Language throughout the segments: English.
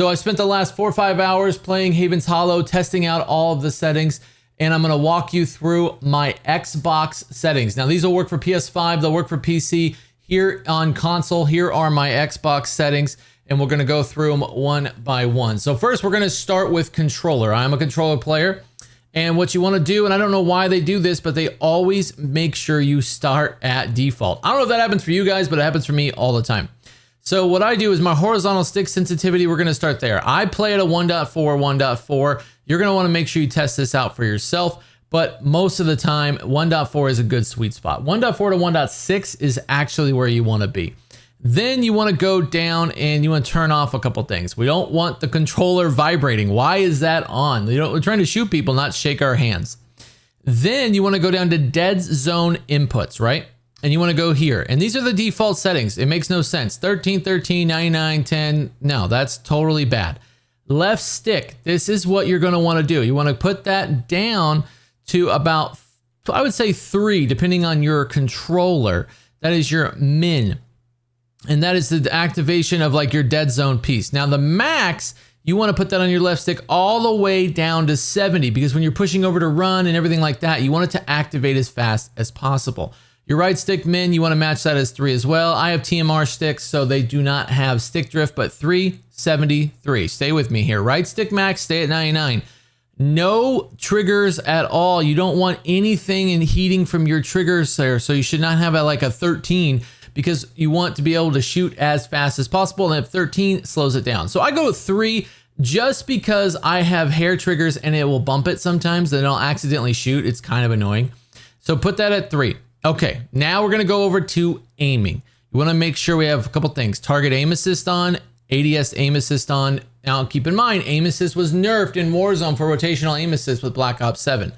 So I spent the last 4 or 5 hours playing Haven's Hollow, testing out all of the settings, and I'm going to walk you through my Xbox settings. Now these will work for PS5, they'll work for PC. Here on console, here are my Xbox settings, and we're going to go through them one by one. So first we're going to start with controller. I'm a controller player, and what you want to do, and I don't know why they do this, but they always make sure you start at default. I don't know if that happens for you guys, but it happens for me all the time. So what I do is my horizontal stick sensitivity, we're going to start there. I play at a 1.4, 1.4. You're going to want to make sure you test this out for yourself, but most of the time 1.4 is a good sweet spot. 1.4 to 1.6 is actually where you want to be. Then you want to go down and you want to turn off a couple things. We don't want the controller vibrating. Why is that on? We're trying to shoot people, not shake our hands. Then you want to go down to dead zone inputs, right? And you want to go here. And these are the default settings. It makes no sense. 13, 13, 99, 10. No, that's totally bad. Left stick. This is what you're going to want to do. You want to put that down to about, I would say 3, depending on your controller. That is your min. And that is the activation of like your dead zone piece. Now the max, you want to put that on your left stick all the way down to 70, because when you're pushing over to run and everything like that, you want it to activate as fast as possible. Your right stick min, you want to match that as 3 as well. I have TMR sticks, so they do not have stick drift, but 373. Stay with me here. Right stick max, stay at 99. No triggers at all. You don't want anything in heating from your triggers there, so you should not have like a 13, because you want to be able to shoot as fast as possible, and if 13 slows it down. So I go with 3 just because I have hair triggers and it will bump it sometimes, then I'll accidentally shoot. It's kind of annoying. So put that at 3. Okay, now we're going to go over to aiming. You want to make sure we have a couple things. Target aim assist on, ADS aim assist on. Now keep in mind, aim assist was nerfed in Warzone for rotational aim assist with Black Ops 7.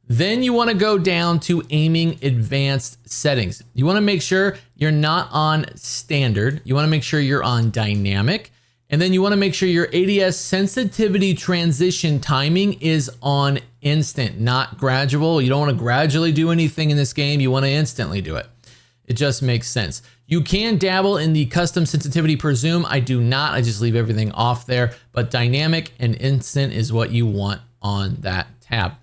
Then you want to go down to aiming advanced settings. You want to make sure you're not on standard. You want to make sure you're on dynamic. And then you want to make sure your ADS sensitivity transition timing is on instant, not gradual. You don't want to gradually do anything in this game. You want to instantly do it. It just makes sense. You can dabble in the custom sensitivity per zoom. I do not. I just leave everything off there. But dynamic and instant is what you want on that tab.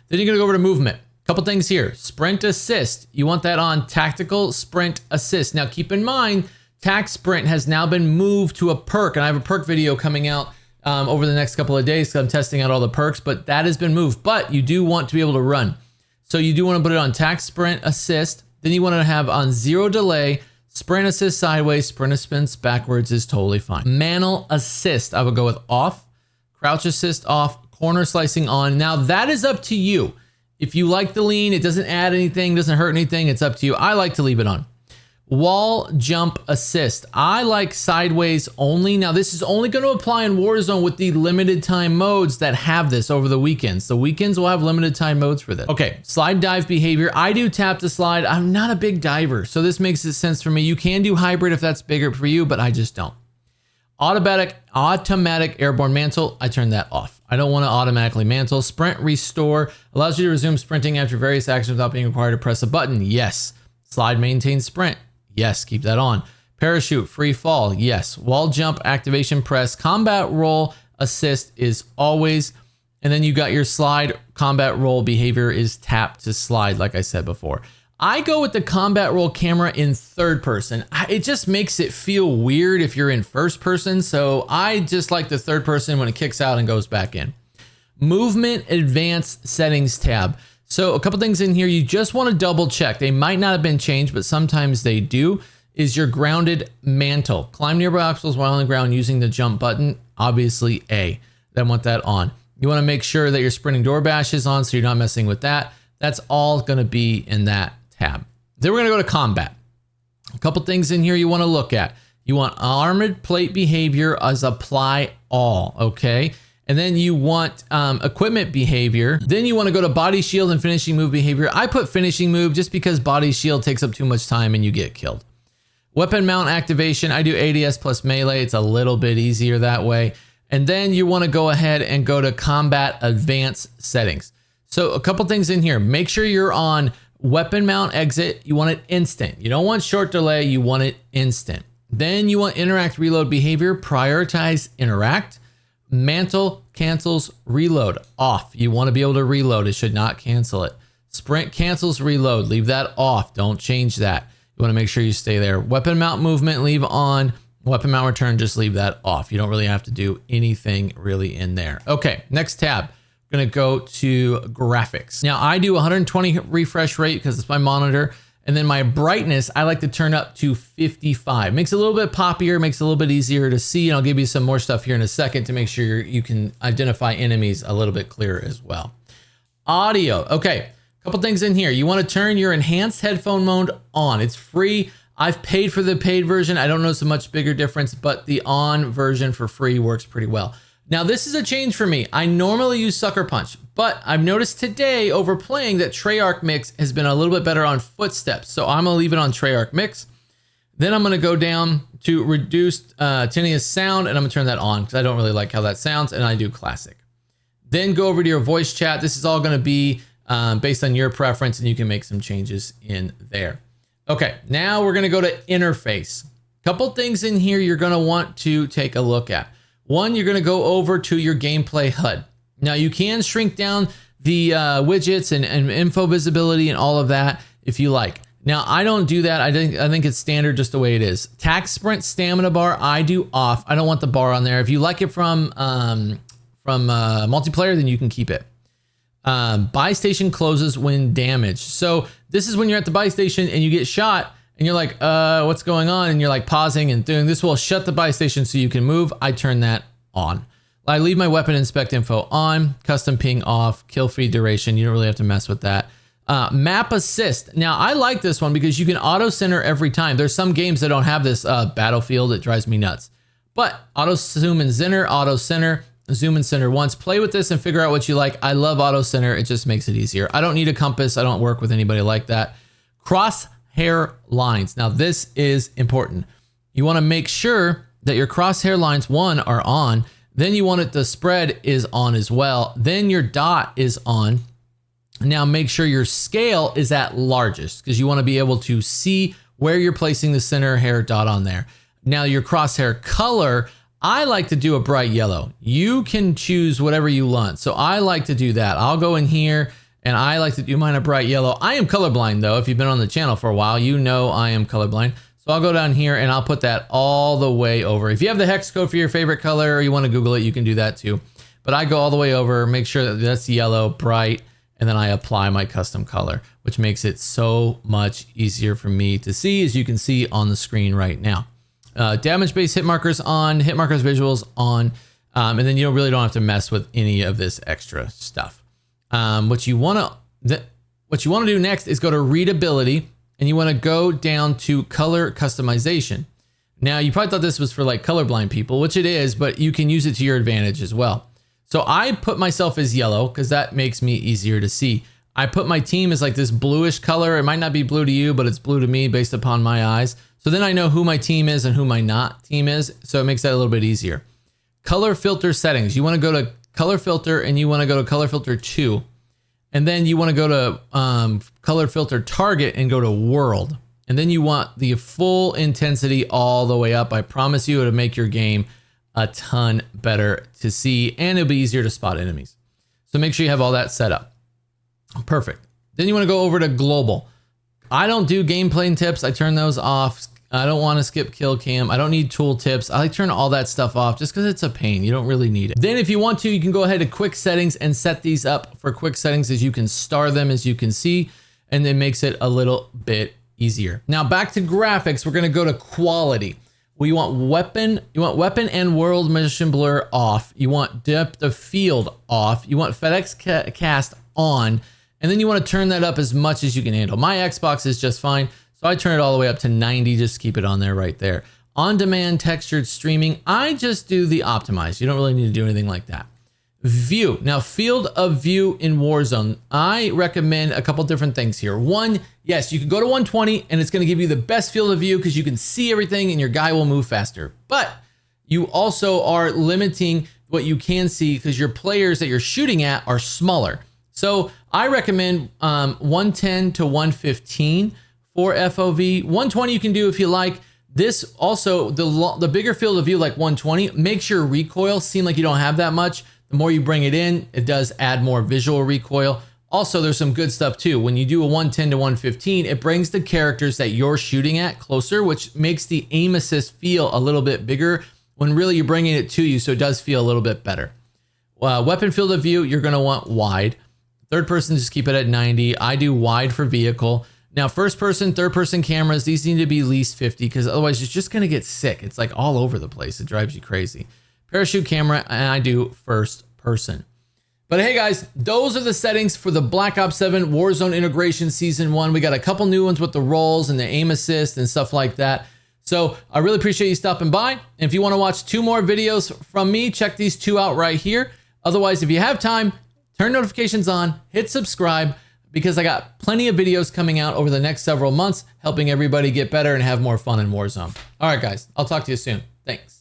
Then you're going to go over to movement. Couple things here. Sprint assist. You want that on tactical sprint assist. Now keep in mind, tac sprint has now been moved to a perk, and I have a perk video coming out over the next couple of days because I'm testing out all the perks, but that has been moved. But you do want to be able to run. So you do want to put it on tac sprint assist. Then you want to have on 0 delay, sprint assist sideways, sprint assist backwards is totally fine. Mantle assist, I would go with off, crouch assist off, corner slicing on. Now that is up to you. If you like the lean, it doesn't add anything, doesn't hurt anything, it's up to you. I like to leave it on. Wall jump assist. I like sideways only. Now this is only going to apply in Warzone with the limited time modes that have this over the weekends. The weekends will have limited time modes for this. Okay, slide dive behavior. I do tap to slide. I'm not a big diver, so this makes sense for me. You can do hybrid if that's bigger for you, but I just don't. Automatic airborne mantle. I turn that off. I don't want to automatically mantle. Sprint restore allows you to resume sprinting after various actions without being required to press a button. Yes. Slide maintain sprint. Yes, keep that on. Parachute, free fall. Yes. Wall jump, activation press. Combat roll assist is always. And then you got your slide combat roll behavior is tap to slide, like I said before. I go with the combat roll camera in third person. It just makes it feel weird if you're in first person. So I just like the third person when it kicks out and goes back in. Movement advanced settings tab. So a couple things in here you just want to double check. They might not have been changed, but sometimes they do. Is your grounded mantle. Climb nearby obstacles while on the ground using the jump button. Obviously A. Then want that on. You want to make sure that your sprinting door bash is on so you're not messing with that. That's all going to be in that tab. Then we're going to go to combat. A couple things in here you want to look at. You want armored plate behavior as apply all. Okay. And then you want equipment behavior. Then you want to go to body shield and finishing move behavior. I put finishing move just because body shield takes up too much time and you get killed. Weapon mount activation. I do ADS plus melee. It's a little bit easier that way. And then you want to go ahead and go to combat advanced settings. So a couple things in here. Make sure you're on weapon mount exit. You want it instant. You don't want short delay. You want it instant. Then you want interact reload behavior. Prioritize interact. Mantle cancels reload off. You want to be able to reload. It should not cancel it. Sprint cancels reload. Leave that off. Don't change that. You want to make sure you stay there. Weapon mount movement, leave on. Weapon mount return, just leave that off. You don't really have to do anything really in there. Okay, next tab. I'm going to go to graphics. Now I do 120 refresh rate because it's my monitor. And then my brightness, I like to turn up to 55. Makes it a little bit poppier, makes it a little bit easier to see. And I'll give you some more stuff here in a second to make sure you can identify enemies a little bit clearer as well. Audio. Okay, a couple things in here. You want to turn your enhanced headphone mode on. It's free. I've paid for the paid version. I don't notice a much bigger difference, but the on version for free works pretty well. Now, this is a change for me. I normally use Sucker Punch, but I've noticed today over playing that Treyarch Mix has been a little bit better on footsteps. So I'm gonna leave it on Treyarch Mix. Then I'm gonna go down to reduced tinnitus sound, and I'm gonna turn that on because I don't really like how that sounds, and I do classic. Then go over to your voice chat. This is all gonna be based on your preference, and you can make some changes in there. Okay, now we're gonna go to interface. Couple things in here you're gonna want to take a look at. One, you're gonna go over to your gameplay HUD. Now you can shrink down the widgets and info visibility and all of that if you like. Now I don't do that. I think it's standard just the way it is. Tac sprint stamina bar, I do off. I don't want the bar on there. If you like it from multiplayer, then you can keep it. Buy station closes when damaged. So this is when you're at the buy station and you get shot and you're like, what's going on? And you're like pausing and doing this will shut the buy station so you can move. I turn that on. I leave my weapon inspect info on, custom ping off, kill feed duration. You don't really have to mess with that. Map assist. Now I like this one because you can auto center every time. There's some games that don't have this Battlefield. It drives me nuts. But auto zoom and center, auto center, zoom and center once. Play with this and figure out what you like. I love auto center. It just makes it easier. I don't need a compass. I don't work with anybody like that. Crosshair lines. Now this is important. You want to make sure that your crosshair lines, one, are on. Then you want it, the spread is on as well. Then your dot is on. Now make sure your scale is at largest because you want to be able to see where you're placing the center hair dot on there. Now your crosshair color, I like to do a bright yellow. You can choose whatever you want. So I like to do that. I'll go in here and I like to do mine a bright yellow. I am colorblind though. If you've been on the channel for a while, you know I am colorblind. So I'll go down here and I'll put that all the way over. If you have the hex code for your favorite color or you want to Google it, you can do that too. But I go all the way over, make sure that that's yellow, bright, and then I apply my custom color, which makes it so much easier for me to see, as you can see on the screen right now. Damage-based hit markers on, hit markers visuals on, and then you really don't have to mess with any of this extra stuff. What you want to do next is go to readability. And you want to go down to color customization. Now, you probably thought this was for like colorblind people, which it is, but you can use it to your advantage as well. So I put myself as yellow because that makes me easier to see. I put my team as like this bluish color. It might not be blue to you, but it's blue to me based upon my eyes. So then I know who my team is and who my not team is. So it makes that a little bit easier. Color filter settings. You want to go to color filter and you want to go to color filter 2. And then you want to go to color filter target and go to world. And then you want the full intensity all the way up. I promise you it'll make your game a ton better to see and it'll be easier to spot enemies. So make sure you have all that set up. Perfect. Then you want to go over to global. I don't do gameplay tips. I turn those off. I don't want to skip kill cam. I don't need tool tips. I like to turn all that stuff off just because it's a pain. You don't really need it. Then if you want to, you can go ahead to quick settings and set these up for quick settings as you can star them as you can see, and it makes it a little bit easier. Now back to graphics, we're going to go to quality. Well, you want weapon and world mission blur off. You want depth of field off. You want FedEx cast on, and then you want to turn that up as much as you can handle. My Xbox is just fine. So I turn it all the way up to 90, just keep it on there right there. On-demand textured streaming, I just do the optimize. You don't really need to do anything like that. View. Now, field of view in Warzone, I recommend a couple different things here. One, yes, you can go to 120 and it's going to give you the best field of view because you can see everything and your guy will move faster. But you also are limiting what you can see because your players that you're shooting at are smaller. So I recommend 110 to 115 for FOV. 120 you can do if you like. This also, the bigger field of view, like 120, makes your recoil seem like you don't have that much. The more you bring it in, it does add more visual recoil. Also, there's some good stuff too. When you do a 110 to 115, it brings the characters that you're shooting at closer, which makes the aim assist feel a little bit bigger when really you're bringing it to you, so it does feel a little bit better. Weapon field of view, you're gonna want wide. Third person, just keep it at 90. I do wide for vehicle. Now, first person, third person cameras, these need to be at least 50 because otherwise you're just gonna get sick. It's like all over the place. It drives you crazy. Parachute camera, and I do first person. But hey guys, those are the settings for the Black Ops 7 Warzone Integration Season 1. We got a couple new ones with the rolls and the aim assist and stuff like that. So I really appreciate you stopping by. And if you want to watch 2 more videos from me, check these 2 out right here. Otherwise, if you have time, turn notifications on, hit subscribe, because I got plenty of videos coming out over the next several months, helping everybody get better and have more fun in Warzone. All right, guys, I'll talk to you soon. Thanks.